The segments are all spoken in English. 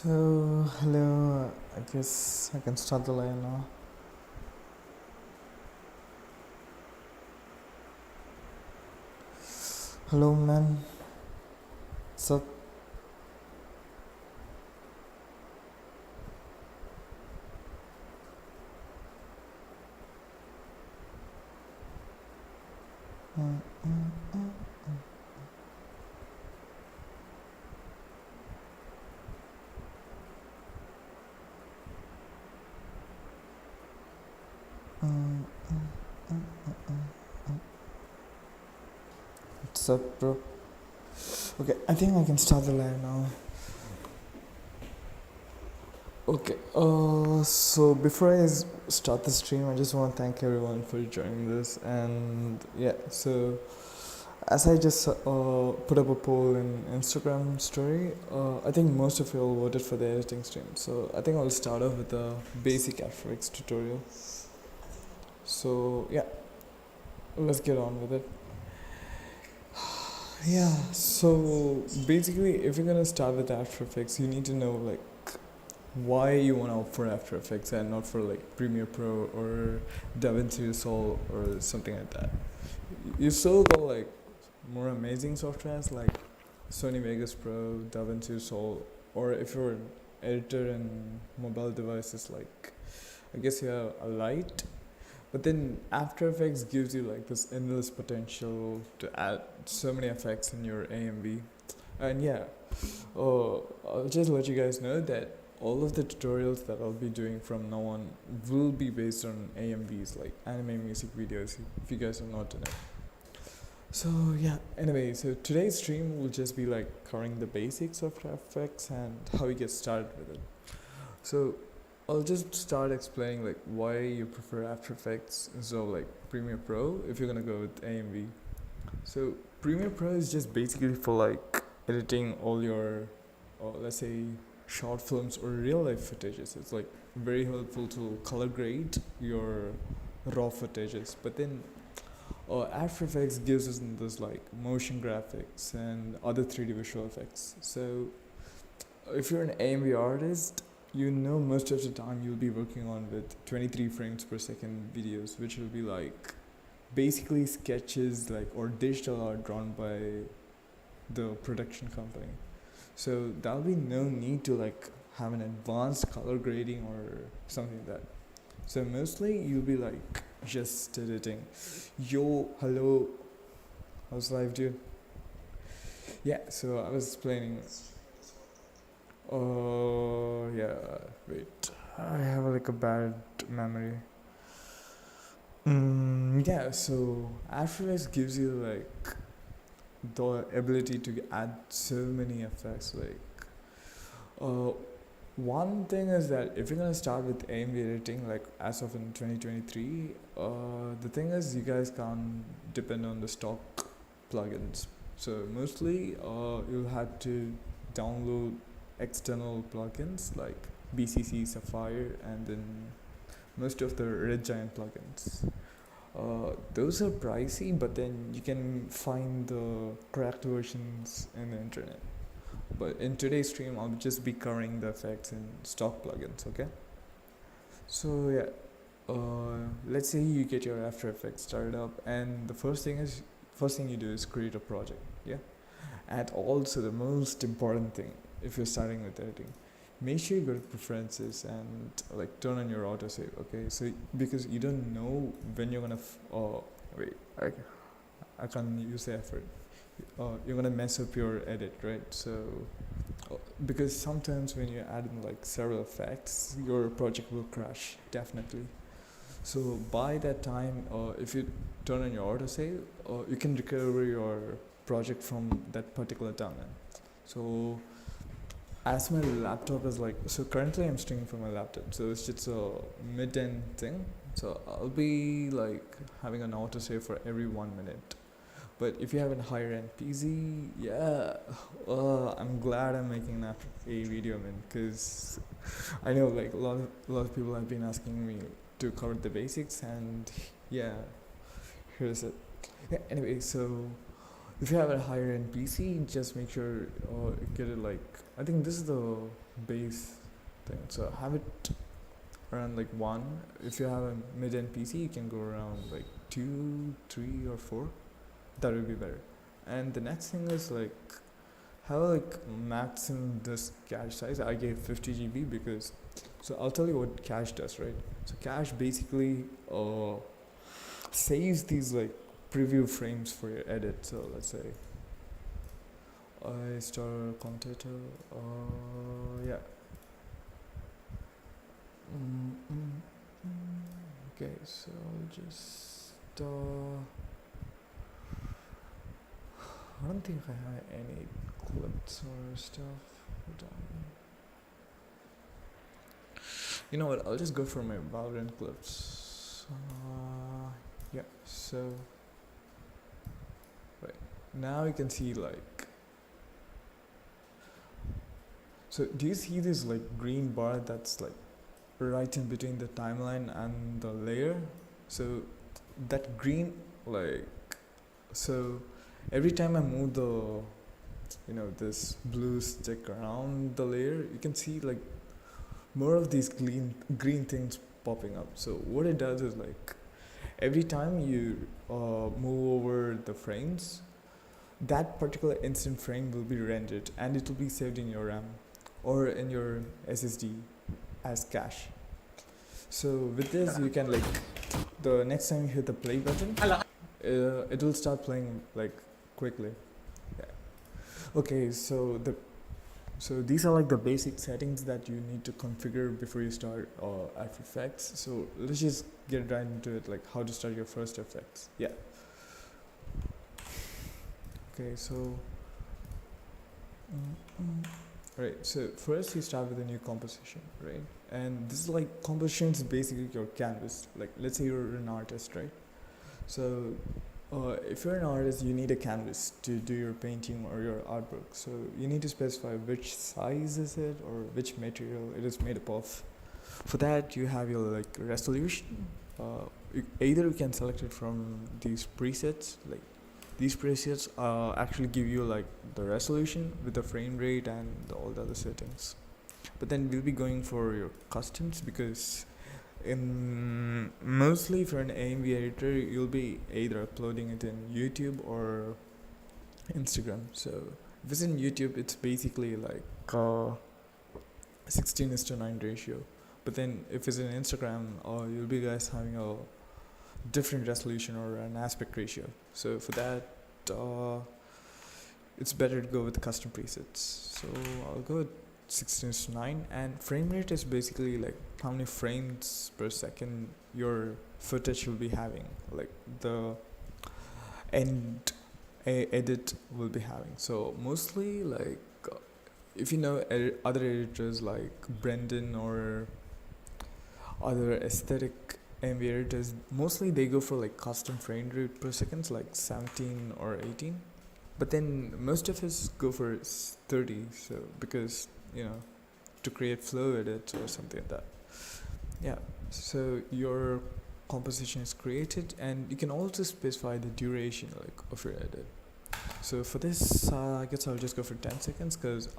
So, hello, I guess I can start the line now. Hello, man. What's up? Mm, mm, mm, mm, What's up, bro? Okay, I think I can start the line now. Okay, so before start the stream, I just want to thank everyone for joining this. And yeah, so as I just put up a poll in Instagram story, I think most of you all voted for the editing stream. So I think I'll start off with a basic After Effects tutorial. So yeah, let's get on with it. Yeah, so basically, if you're gonna start with After Effects, you need to know like why you want to opt for After Effects and not for like Premiere Pro or DaVinci Resolve or something like that. You still got like more amazing softwares like Sony Vegas Pro, DaVinci Resolve, or if you're an editor in mobile devices like I guess you have a Light. But then After Effects gives you like this endless potential to add so many effects in your AMV. And yeah, I'll just let you guys know that all of the tutorials that I'll be doing from now on will be based on AMVs, like anime music videos, if you guys are not in it. So yeah, anyway, so today's stream will just be like covering the basics of After Effects and how you get started with it. So I'll just start explaining like why you prefer After Effects instead of like Premiere Pro if you're gonna go with AMV. So Premiere Pro is just basically for like editing all your, let's say, short films or real life footages. It's like very helpful to color grade your raw footages. But then After Effects gives us this like motion graphics and other 3D visual effects. So if you're an AMV artist, you know most of the time you'll be working on with 23 frames per second videos, which will be like basically sketches like or digital art drawn by the production company. So there'll be no need to like have an advanced color grading or something like that. So mostly you'll be like just editing. Yo, hello, how's life, dude? Yeah, so I was explaining. Oh yeah, wait. I have like a bad memory. Yeah, so After Effects gives you like the ability to add so many effects. Like, uh, one thing is that if you're gonna start with AMV editing, like as of in 2023, the thing is you guys can't depend on the stock plugins. So mostly, you'll have to download external plugins like BCC Sapphire and then most of the Red Giant plugins. Those are pricey, but then you can find the cracked versions in the internet. But in today's stream, I'll just be covering the effects in stock plugins, okay? So yeah, let's say you get your After Effects started up, and the first thing you do is create a project, yeah. And also the most important thing, if you're starting with editing, make sure you go to preferences and like turn on your autosave, okay? So because you don't know when you're gonna wait, I can't use the effort. You're gonna mess up your edit, right? So because sometimes when you add in like several effects, your project will crash definitely. So by that time, if you turn on your autosave, you can recover your project from that particular timeline. So as my laptop is like, so currently I'm streaming from my laptop, so it's just a mid-end thing. So I'll be like having an autosave for every 1 minute. But if you have a higher end PC, yeah, I'm glad I'm making that a video, man, because I know like a lot of people have been asking me to cover the basics, and yeah, here's it. Yeah, anyway, so if you have a higher end PC, just make sure get it like, I think this is the base thing. So have it around like 1. If you have a mid-end PC, you can go around like 2, 3 or 4. That would be better. And the next thing is like have like maximum disk cache size. I gave 50 GB because, so I'll tell you what cache does, right? So cache basically saves these like preview frames for your edit. So let's say I start commentator. Yeah. Okay, so I'll just. I don't think I have any clips or stuff. Hold on. You know what? I'll just go for my Valorant clips. Yeah. So. Right now you can see like. So do you see this like green bar that's like right in between the timeline and the layer? So that green like, so every time I move the, this blue stick around the layer, you can see like more of these green things popping up. So what it does is like every time you move over the frames, that particular instant frame will be rendered and it will be saved in your RAM or in your SSD as cache. So with this you can like, the next time you hit the play button, it will start playing like quickly. Yeah. Okay, so these are like the basic settings that you need to configure before you start After Effects. So let's just get right into it, like how to start your first effects. Yeah. Okay, so right, so first you start with a new composition, right? And this is like, composition is basically your canvas. Like let's say you're an artist, right? So if you're an artist, you need a canvas to do your painting or your artwork. So you need to specify which size is it or which material it is made up of. For that, you have your like resolution. Either you can select it from these presets. Like these presets actually give you like the resolution with the frame rate and all the other settings. But then we'll be going for your customs because mostly for an AMV editor, you'll be either uploading it in YouTube or Instagram. So if it's in YouTube, it's basically like 16:9 ratio. But then if it's in Instagram, you'll be guys having a different resolution or an aspect ratio. So for that, it's better to go with custom presets. So I'll go with 16:9, and frame rate is basically like how many frames per second your footage will be having, like the end edit will be having. So mostly like if you know other editors like Brendan or other aesthetic AMV editors, mostly they go for like custom frame rate per second, like 17 or 18. But then most of us go for 30, so because to create flow edits or something like that. Yeah, so your composition is created, and you can also specify the duration like of your edit. So for this, I guess I'll just go for 10 seconds because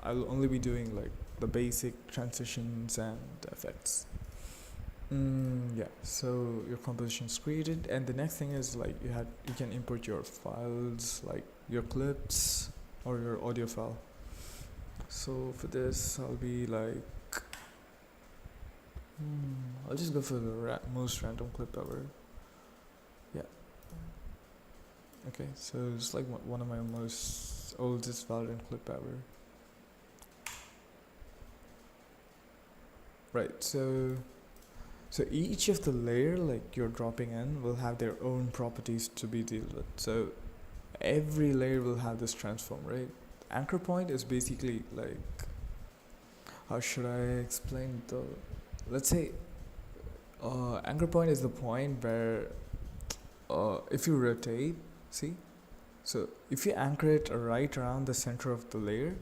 I'll only be doing like the basic transitions and effects. Yeah, so your composition is created, and the next thing is like you can import your files, like your clips or your audio file. So for this, I'll be like, I'll just go for the most random clip ever. Yeah. Okay, so it's like one of my most oldest Valorant clip ever. Right, so each of the layer like you're dropping in will have their own properties to be dealt with. So every layer will have this transform, right? Anchor point is basically like, how should I explain the, let's say anchor point is the point where if you rotate, see, so if you anchor it right around the center of the layer,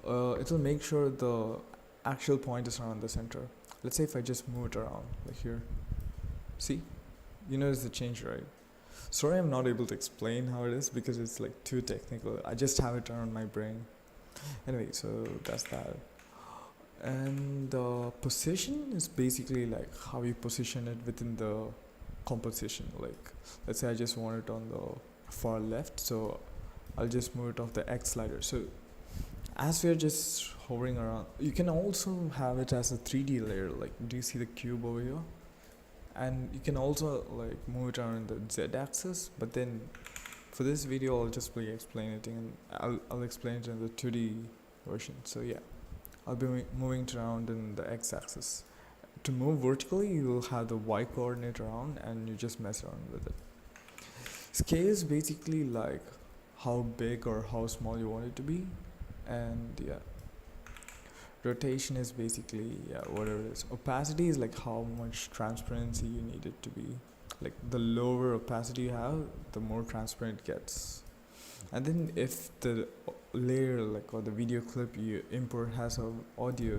it will make sure the actual point is around the center. Let's say if I just move it around like here, see, you notice the change, right? Sorry, I'm not able to explain how it is because it's like too technical. I just have it around my brain. Anyway, so that's that. And the position is basically like how you position it within the composition. Like, let's say I just want it on the far left, so I'll just move it off the X slider. So as we're just hovering around, you can also have it as a 3D layer. Like, do you see the cube over here? And you can also like move it around the Z axis, but then for this video I'll just be explaining it, and I'll explain it in the 2D version. So yeah, I'll be moving it around in the X axis. To move vertically, you'll have the Y coordinate around and you just mess around with it. Scale is basically like how big or how small you want it to be. And yeah, rotation is basically, yeah, whatever it is. Opacity is like how much transparency you need it to be. Like, the lower opacity you have, the more transparent it gets. And then if the layer, like, or the video clip you import has a audio,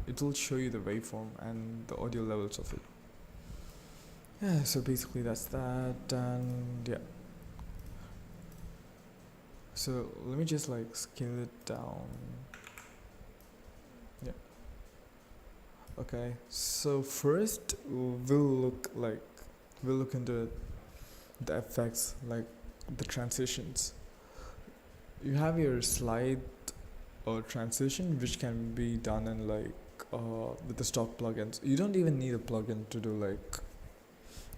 it'll show you the waveform and the audio levels of it. Yeah, so basically that's that. And yeah, so let me just like scale it down. Yeah, okay, so first we'll look into the effects, like the transitions. You have your slide or transition, which can be done in like with the stock plugins. You don't even need a plugin to do like,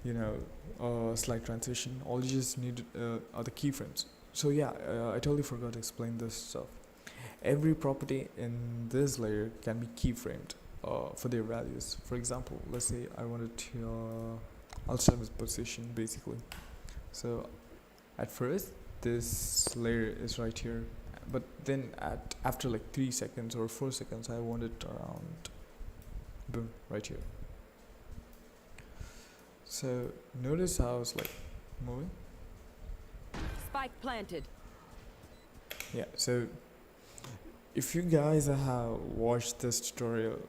you know, slide transition. All you just need are the keyframes. So yeah, I totally forgot to explain this stuff. Every property in this layer can be keyframed for their values. For example, let's say I wanted to, I'll start with position basically. So at first this layer is right here, but then after like 3 seconds or 4 seconds I want it around, boom, right here. So notice how it's like moving. Spike planted. Yeah, so if you guys have watched this tutorial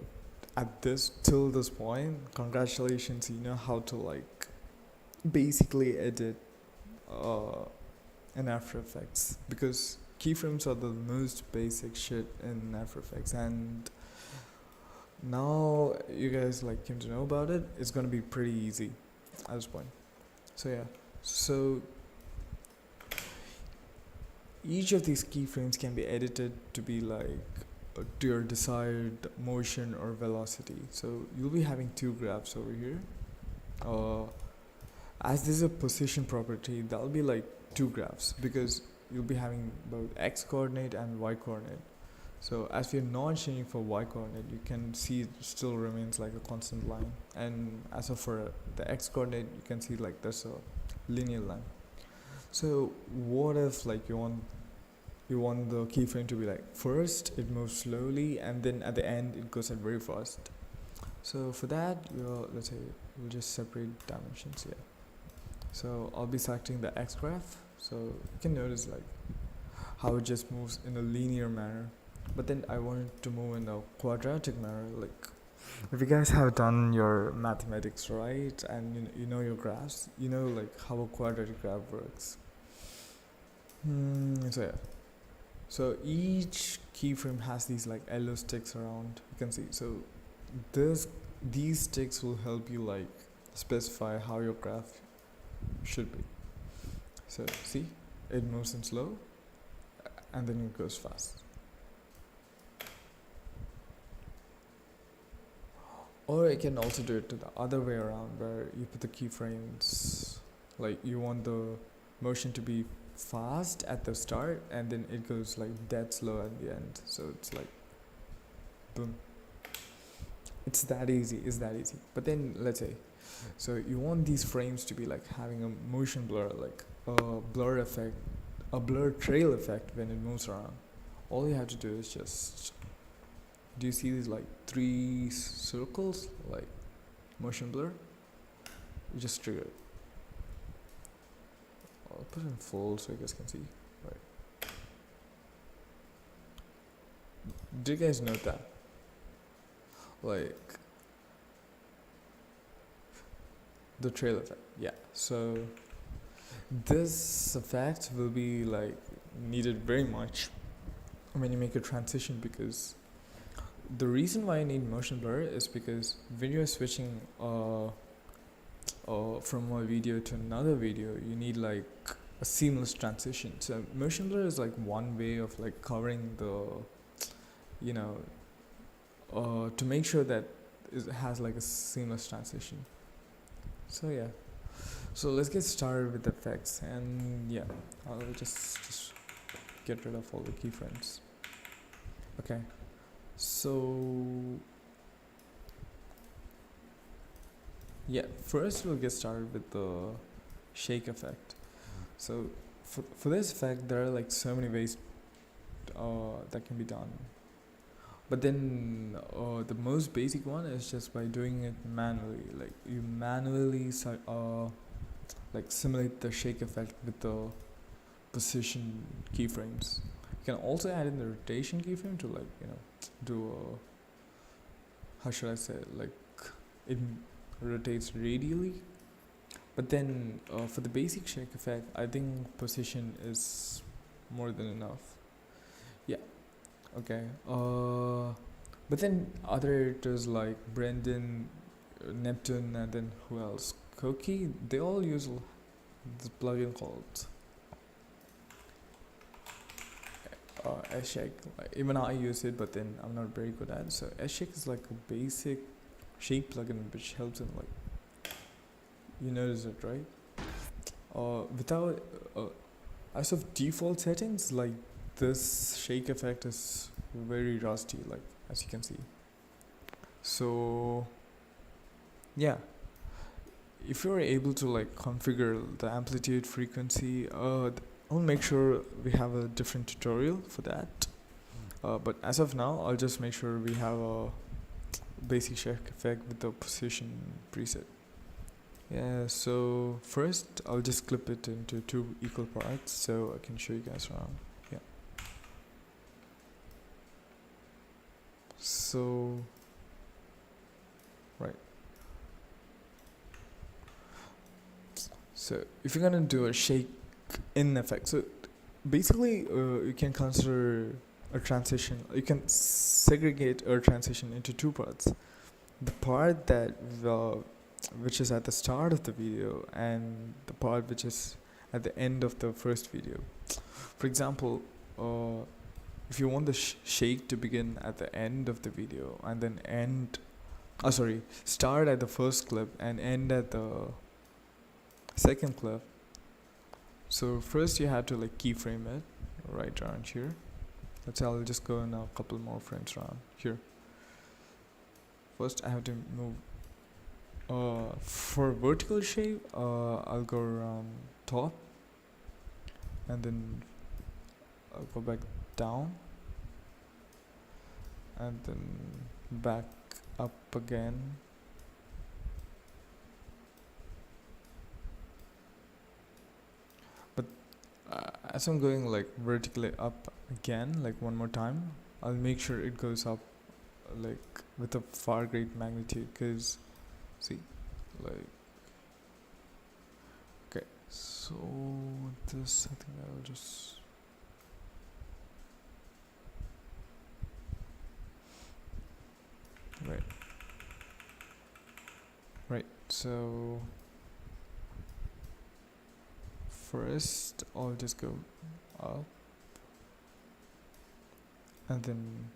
till this point, congratulations, you know how to like basically edit in After Effects, because keyframes are the most basic shit in After Effects, and now you guys like came to know about it. It's gonna be pretty easy at this point. So yeah, so each of these keyframes can be edited to be like to your desired motion or velocity. So you'll be having 2 graphs over here. As this is a position property, that'll be like 2 graphs, because you'll be having both X coordinate and Y coordinate. So as we're not changing for Y coordinate, you can see it still remains like a constant line, and as of for the X coordinate, you can see like there's a linear line. So what if like you want the keyframe to be like, first it moves slowly and then at the end it goes at very fast. So for that, let's say we'll just separate dimensions. Yeah, so I'll be selecting the X graph. So you can notice like how it just moves in a linear manner, but then I want it to move in a quadratic manner. Like, if you guys have done your mathematics right, and you know your graphs, you know like how a quadratic graph works. So yeah, so each keyframe has these like yellow sticks around, you can see. So these sticks will help you like specify how your graph should be. So see, it moves in slow and then it goes fast. Or you can also do it to the other way around, where you put the keyframes, like you want the motion to be fast at the start and then it goes like dead slow at the end. So it's like boom. It's that easy. But then let's say, so you want these frames to be like having a motion blur, like a blur effect, a blur trail effect when it moves around. All you have to do is just, do you see these like 3 circles, like motion blur? You just trigger it. I'll put it in full so you guys can see. Right. Do you guys note that? Like the trail effect. Yeah. So this effect will be like needed very much when you make a transition, because the reason why I need motion blur is because when you're switching from one video to another video, you need like a seamless transition. So motion blur is like one way of like covering the, you know, to make sure that it has like a seamless transition. So yeah, so let's get started with the effects, and yeah, I'll just get rid of all the keyframes. Okay, so yeah, first we'll get started with the shake effect. So for this effect, there are like so many ways that can be done. But then the most basic one is just by doing it manually. Like you manually like simulate the shake effect with the position keyframes. You can also add in the rotation keyframe to like, you know, do a, how should I say it? Like it rotates radially. But then for the basic shake effect, I think position is more than enough. Yeah. Okay. But then other editors like Brendan, Neptune, and then who else? Koki. They all use this plugin called S-Shake. Even I use it, but then I'm not very good at it. So S-Shake is like a basic shake plugin which helps in like, you notice it, right? Without as of default settings, like this shake effect is very rusty, like as you can see. So yeah, if you're able to like configure the amplitude, frequency, I'll make sure we have a different tutorial for that. But as of now, I'll just make sure we have a basic shake effect with the position preset. Yeah, so first I'll just clip it into 2 equal parts so I can show you guys around. Yeah. So, right. So if you're gonna do a shake in effect, so basically you can consider a transition. You can segregate a transition into 2 parts. The part that which is at the start of the video and the part which is at the end of the first video. For example, if you want the shake to begin at the end of the video and then start at the first clip and end at the second clip. So first you have to like keyframe it right around here. Let's say I'll just go in a couple more frames around here. First I have to move for vertical shape, I'll go around top and then I'll go back down and then back up again. But as I'm going like vertically up again, like one more time, I'll make sure it goes up like with a far great magnitude, because see, like, okay, so this, I think I'll just, right, so first I'll just go up and then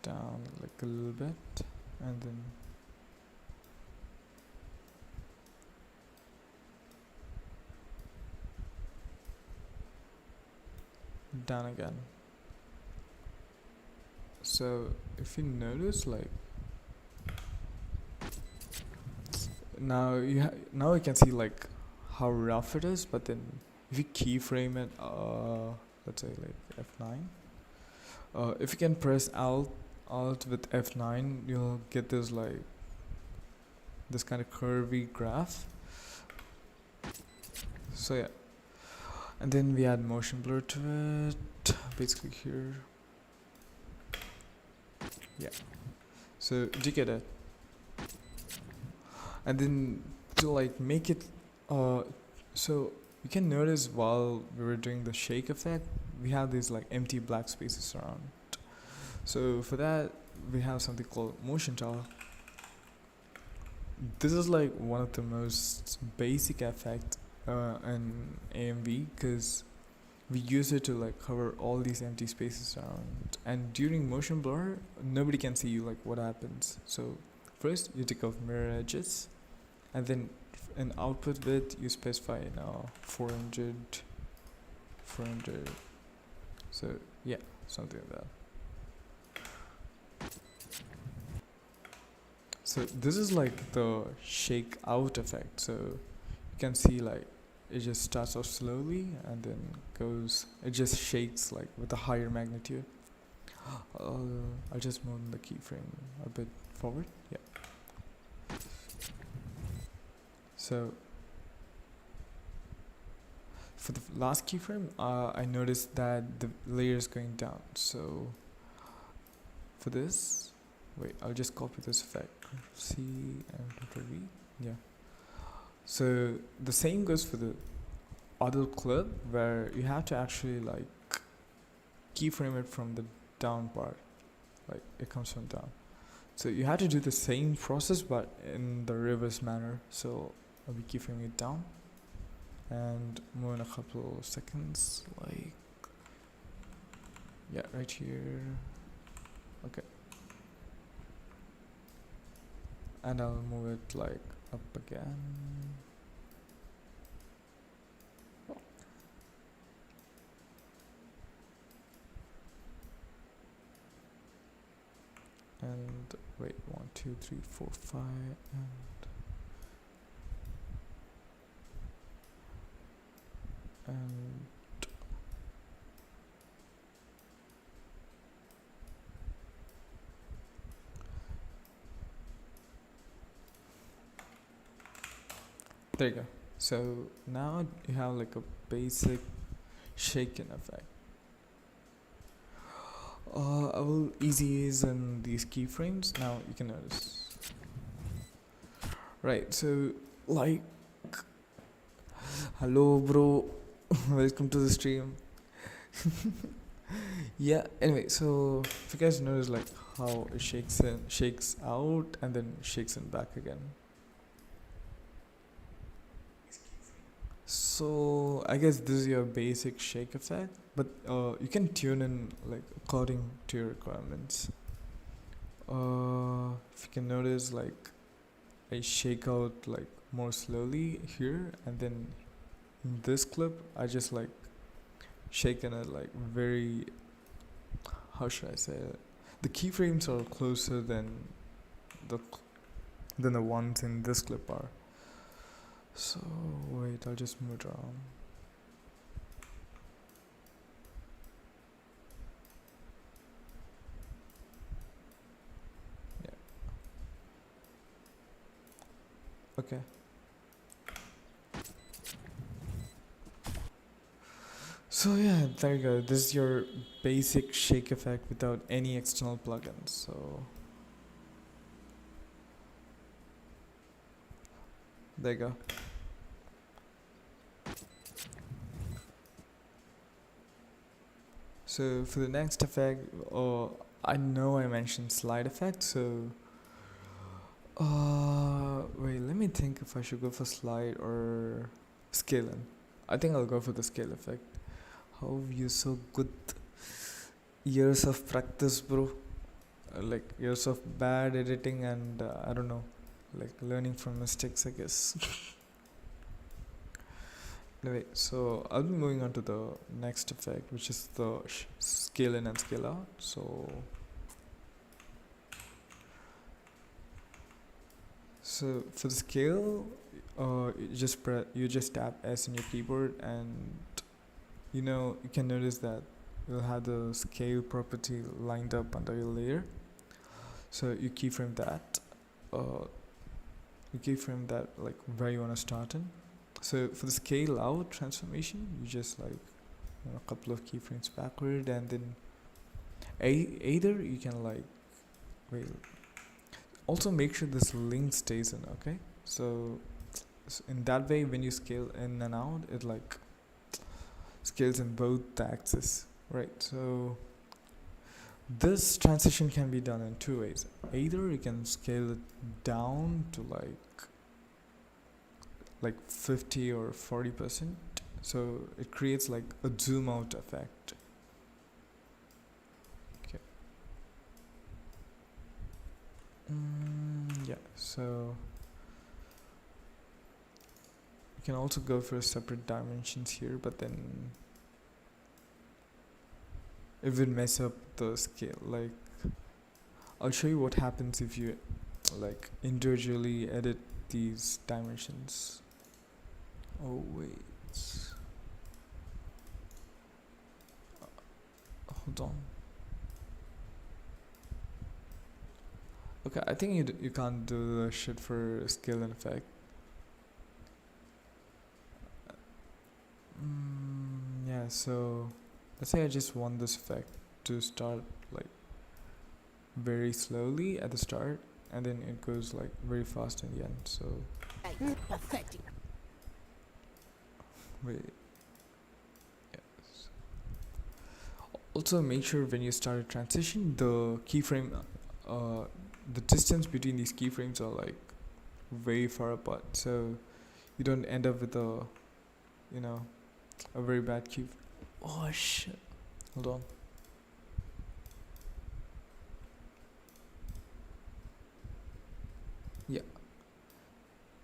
down like a little bit and then down again. So if you notice, like now now you can see like how rough it is, but then if you keyframe it, let's say like F9, if you can press alt with F9, you'll get this like this kind of curvy graph. So yeah, and then we add motion blur to it, basically here. Yeah, so do you get it? And then to like make it so you can notice while we were doing the shake effect, we have these like empty black spaces around. So for that, we have something called motion tower. This is like one of the most basic effect in AMV because we use it to like cover all these empty spaces around. And during motion blur, nobody can see you like what happens. So first you take off mirror edges, and then in output width you specify 400, 400. So yeah, something like that. So this is like the shake out effect. So you can see like it just starts off slowly and then goes, it just shakes like with a higher magnitude. I'll just move the keyframe a bit forward. Yeah. So for the last keyframe, I noticed that the layer is going down. So for this, wait, I'll just copy this effect. C and Ctrl V. Yeah. So the same goes for the other clip where you have to actually like keyframe it from the down part, like it comes from down. So you have to do the same process but in the reverse manner. So I'll be keyframing it down and more in a couple of seconds, like yeah, right here. Okay. And I'll move it like up again. And wait, 1, 2, 3, 4, 5, and there you go. So now you have like a basic shaken effect. I will easy ease in these keyframes. Now you can notice. Right, so like, hello bro, welcome to the stream. Yeah, anyway, so if you guys notice like how it shakes in, shakes out and then shakes in back again. So I guess this is your basic shake effect, but you can tune in like according to your requirements. If you can notice, like I shake out like more slowly here, and then in this clip I just like shaken it like very, how should I say it? The keyframes are closer the than the ones in this clip are. So wait, I'll just move it around. Yeah. Okay. So yeah, there you go. This is your basic shake effect without any external plugins. So there you go. So for the next effect, I know I mentioned slide effect, so wait, let me think if I should go for slide or scale in. I think I'll go for the scale effect. How you so good? Years of practice, bro. Like years of bad editing and I don't know, like learning from mistakes, I guess. Anyway, so I'll be moving on to the next effect, which is the scale in and scale out. So for the scale, you just tap S on your keyboard, and you can notice that you'll have the scale property lined up under your layer. So you keyframe that. Like where you want to start in. So for the scale out transformation, you just like a couple of keyframes backward, and then either you can like wait. Also make sure this link stays in. Okay, so in that way, when you scale in and out, it like scales in both the axes, right? So This transition can be done in two ways. Either you can scale it down to like 50 or 40%, so it creates like a zoom out effect. Okay. Yeah, so you can also go for separate dimensions here, but then it would mess up the scale. Like, I'll show you what happens if you like individually edit these dimensions. Oh wait, hold on. Okay, I think you can't do the shit for scale and effect. Yeah, so let's say I just want this effect to start like very slowly at the start, and then it goes like very fast in the end. So Pathetic. wait, yes. Also, make sure when you start a transition, the keyframe, the distance between these keyframes are like way far apart, so you don't end up with a, you know, a very bad key. Oh shit! Hold on. Yeah.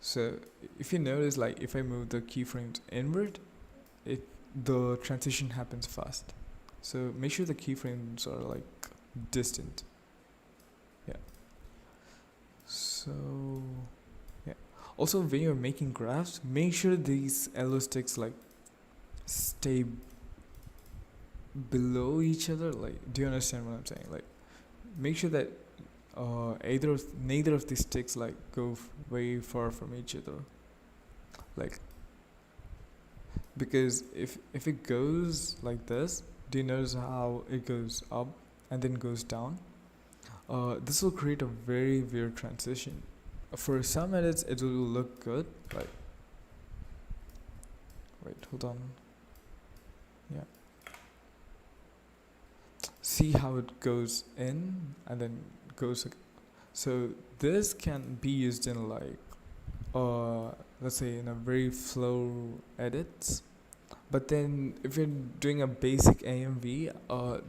So if you notice, like if I move the keyframes inward, the transition happens fast. So make sure the keyframes are like distant. Yeah. So yeah. Also, when you're making graphs, make sure these LO sticks like stay below each other. Like, do you understand what I'm saying? Like, make sure that neither of these sticks like go way far from each other. Like, because if it goes like this, do you notice how it goes up and then goes down? This will create a very weird transition. For some edits, it will look good. Like, wait, hold on. Yeah. See how it goes in and then goes. So this can be used in like, let's say in a very flow edits. But then if you're doing a basic AMV,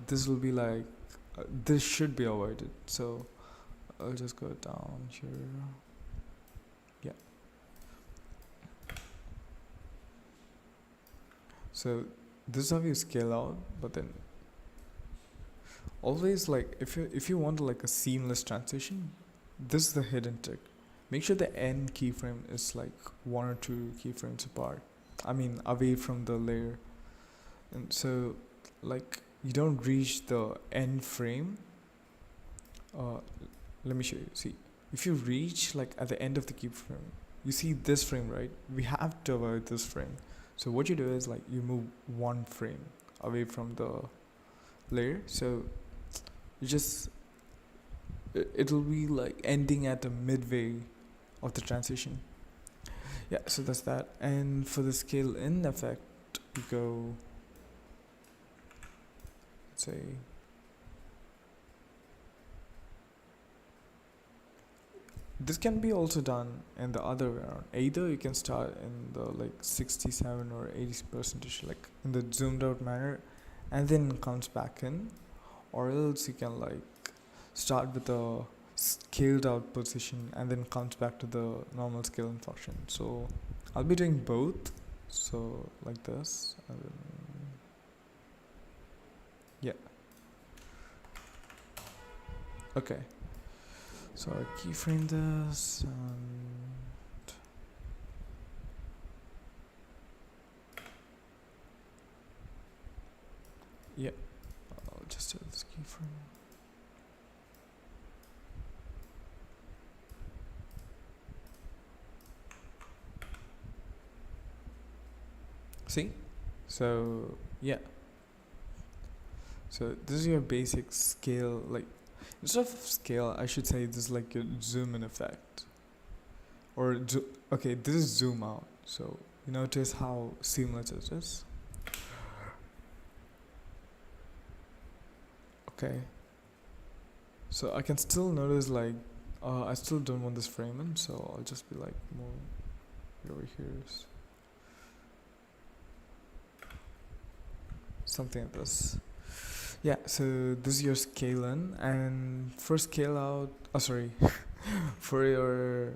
this will be like, this should be avoided. So I'll just go down here. Yeah. So this is how you scale out, but then always like if you want like a seamless transition, this is the hidden trick. Make sure the end keyframe is like 1 or 2 keyframes apart. I mean away from the layer. And so like you don't reach the end frame. Let me show you. See, if you reach like at the end of the keyframe, you see this frame, right? We have to avoid this frame. So what you do is like you move 1 frame away from the layer. So you just it'll be like ending at the midway of the transition. Yeah, so that's that. And for the scale in effect, you go, let's say, this can be also done in the other way around. Either you can start in the like 67 or 80%, like in the zoomed out manner, and then comes back in, or else you can like start with a scaled out position and then comes back to the normal scaling function. So I'll be doing both. So like this, and then yeah. Okay. So I keyframe this and yeah, I'll just do this keyframe. See? So yeah. So this is your basic scale, like instead of scale, I should say this is like your zoom in effect. Or okay, this is zoom out. So you notice how seamless it is. Okay. So I can still notice like I still don't want this framing, so I'll just be like more over here, something like this. Yeah, so this is your scale in, and for scale out, oh sorry, for your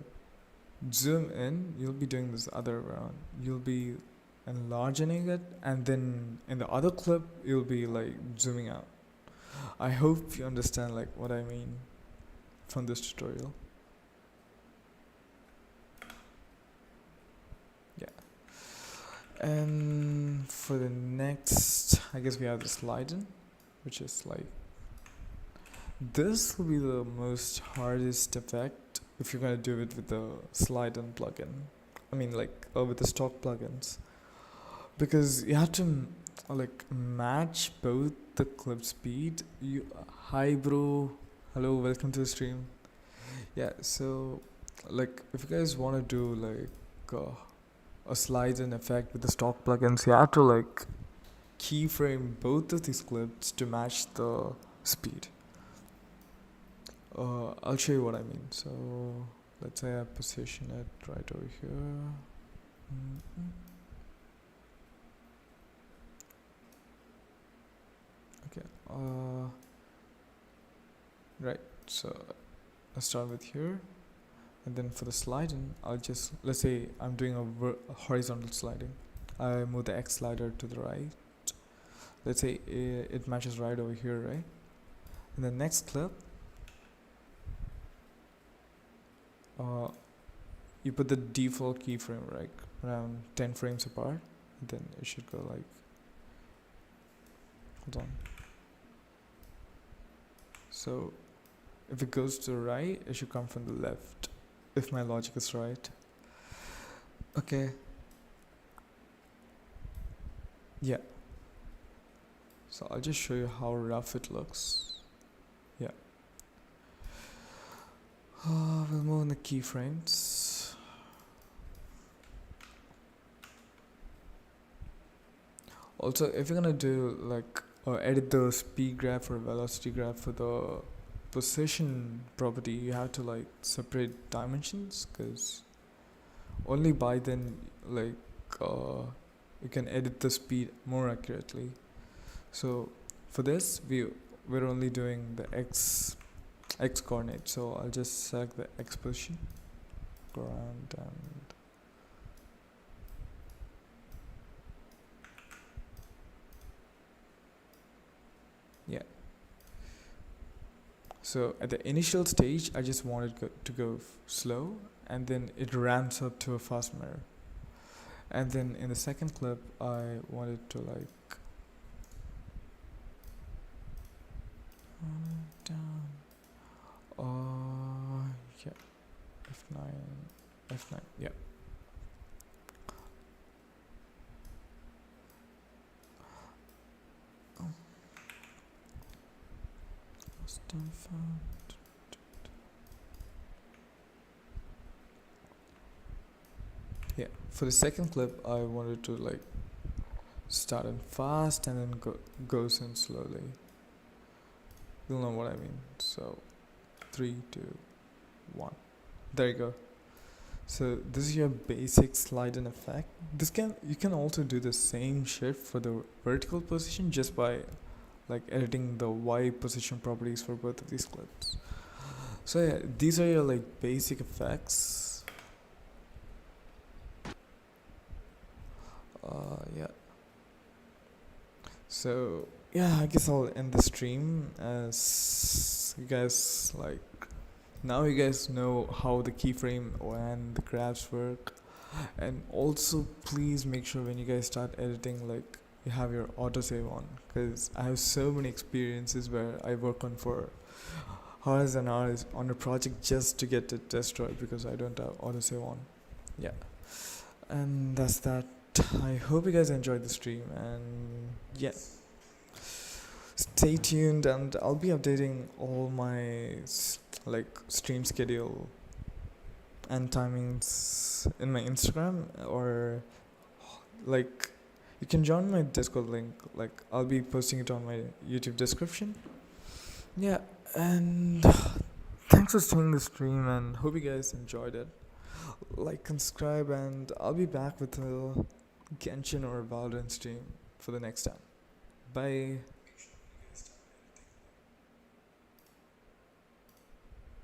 zoom in, you'll be doing this other round. You'll be enlarging it, and then in the other clip, you'll be like zooming out. I hope you understand like what I mean from this tutorial. Yeah. And for the next, I guess we have the slide in, which is like, this will be the most hardest effect if you're gonna do it with the slide in plugin. I mean like with the stock plugins, because you have to like match both the clip speed. You, hi bro, hello, welcome to the stream. Yeah, so like if you guys want to do like a slide in effect with the stock plugins, you have to like keyframe both of these clips to match the speed. I'll show you what I mean. So let's say I position it right over here. Mm-hmm. Okay. Right. So let's start with here, and then for the sliding, I'll just, let's say I'm doing a horizontal sliding. I move the X slider to the right. Let's say it matches right over here, right? In the next clip, you put the default keyframe right around 10 frames apart, and then it should go like, hold on. So if it goes to the right, it should come from the left, if my logic is right. Okay. Yeah. So I'll just show you how rough it looks. Yeah. We'll move on the keyframes. Also, if you're gonna do like edit the speed graph or velocity graph for the position property, you have to like separate dimensions, because only by then like you can edit the speed more accurately. So for this, we're only doing the x coordinate, so I'll just select the x position, go around, and yeah. So at the initial stage, I just wanted to go slow, and then it ramps up to a fast mirror. And then in the second clip, I wanted to like down. Yeah, F9, yeah. Found. Yeah, for the second clip, I wanted to like start in fast and then goes in slowly. You'll know what I mean. So 3, 2, 1. There you go. So this is your basic slide in effect. You can also do the same shit for the vertical position just by like editing the Y position properties for both of these clips. So yeah, these are your like basic effects. Yeah. So yeah, I guess I'll end the stream, as you guys like, now you guys know how the keyframe and the graphs work. And also please make sure when you guys start editing, like you have your autosave on, because I have so many experiences where I work on for hours and hours on a project just to get it destroyed because I don't have autosave on. Yeah. And that's that. I hope you guys enjoyed the stream, and yeah, stay tuned, and I'll be updating all my like stream schedule and timings in my Instagram, or like you can join my Discord link, like I'll be posting it on my YouTube description. Yeah, And thanks for streaming the stream, and hope you guys enjoyed it. Like, subscribe, and I'll be back with a Genshin or Valorant stream for the next time. Bye.